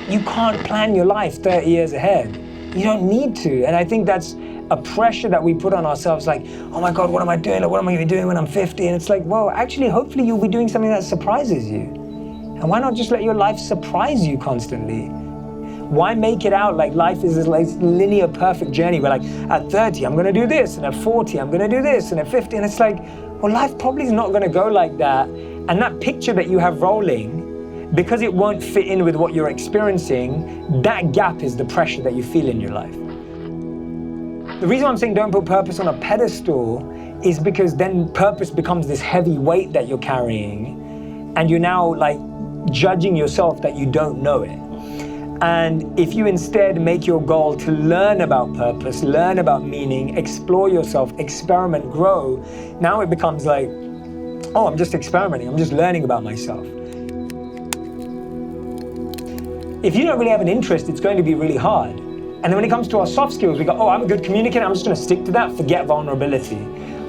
You can't plan your life 30 years ahead. You don't need to. And I think that's a pressure that we put on ourselves, like, oh my God, what am I doing? Like, what am I gonna be doing when I'm 50? And it's like, well, actually, hopefully you'll be doing something that surprises you. And why not just let your life surprise you constantly? Why make it out like life is this like linear, perfect journey where, like, at 30, I'm gonna do this, and at 40, I'm gonna do this, and at 50, and it's like, well, life probably is not gonna go like that. And that picture that you have rolling, because it won't fit in with what you're experiencing, that gap is the pressure that you feel in your life. The reason I'm saying don't put purpose on a pedestal is because then purpose becomes this heavy weight that you're carrying, and you're now like judging yourself that you don't know it. And if you instead make your goal to learn about purpose, learn about meaning, explore yourself, experiment, grow, now it becomes like, oh, I'm just experimenting, I'm just learning about myself. If you don't really have an interest, it's going to be really hard. And then when it comes to our soft skills, we go, oh, I'm a good communicator, I'm just gonna stick to that, forget vulnerability.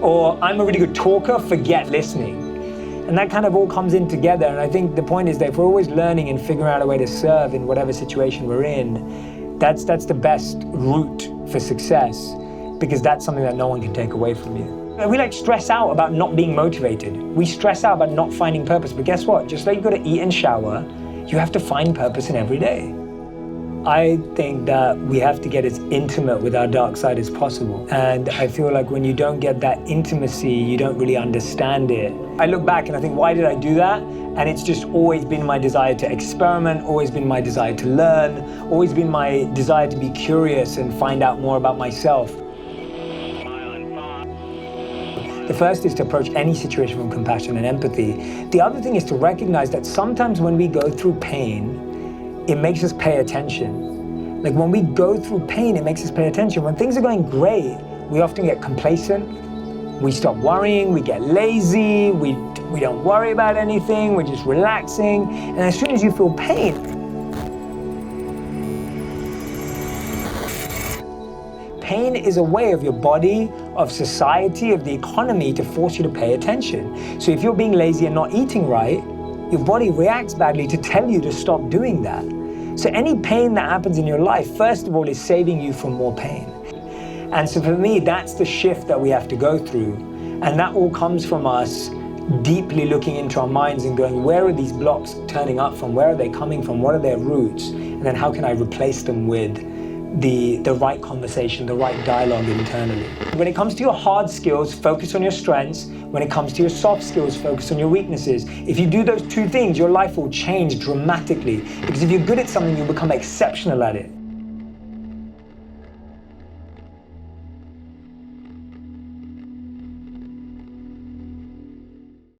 Or I'm a really good talker, forget listening. And that kind of all comes in together. And I think the point is that if we're always learning and figuring out a way to serve in whatever situation we're in, that's the best route for success, because that's something that no one can take away from you. We like stress out about not being motivated. We stress out about not finding purpose, but guess what? Just like you gotta eat and shower, you have to find purpose in every day. I think that we have to get as intimate with our dark side as possible. And I feel like when you don't get that intimacy, you don't really understand it. I look back and I think, why did I do that? And it's just always been my desire to experiment, always been my desire to learn, always been my desire to be curious and find out more about myself. The first is to approach any situation from compassion and empathy. The other thing is to recognize that sometimes when we go through pain, it makes us pay attention. Like when we go through pain, it makes us pay attention. When things are going great, we often get complacent. We stop worrying, we get lazy, we don't worry about anything, we're just relaxing. And as soon as you feel pain, pain is a way of your body, of society, of the economy to force you to pay attention. So if you're being lazy and not eating right, your body reacts badly to tell you to stop doing that. So any pain that happens in your life, first of all, is saving you from more pain. And so for me, that's the shift that we have to go through. And that all comes from us deeply looking into our minds and going, where are these blocks turning up from? Where are they coming from? What are their roots? And then how can I replace them with the right conversation, the right dialogue internally? When it comes to your hard skills, focus on your strengths. When it comes to your soft skills, focus on your weaknesses. If you do those two things, your life will change dramatically. Because if you're good at something, you'll become exceptional at it.